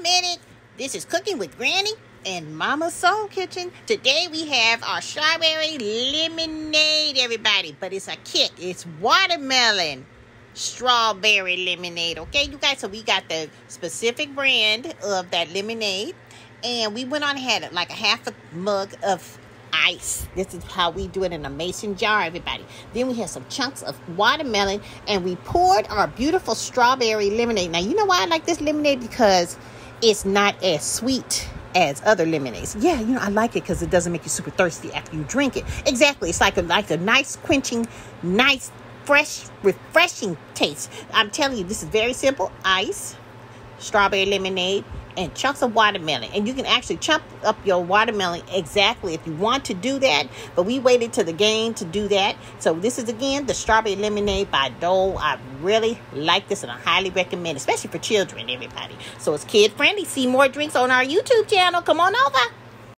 minute. This is Cooking with Granny and Mama's Soul Kitchen. Today we have our strawberry lemonade, everybody. But it's a kick. It's watermelon strawberry lemonade. Okay, you guys? So we got the specific brand of that lemonade. And we went on and had like a half a mug of ice. This is how we do it in a mason jar, everybody. Then we had some chunks of watermelon and we poured our beautiful strawberry lemonade. Now, you know why I like this lemonade? Because it's not as sweet as other lemonades. Yeah, I like it because it doesn't make you super thirsty after you drink it. Exactly. It's like a nice quenching, nice, fresh, refreshing taste. I'm telling you, this is very simple. Ice, strawberry lemonade, and chunks of watermelon. And you can actually chop up your watermelon exactly if you want to do that. But we waited to the game to do that. So this is, again, the strawberry lemonade by Dole. I really like this and I highly recommend it, especially for children, everybody. So it's kid friendly. See more drinks on our YouTube channel. Come on over.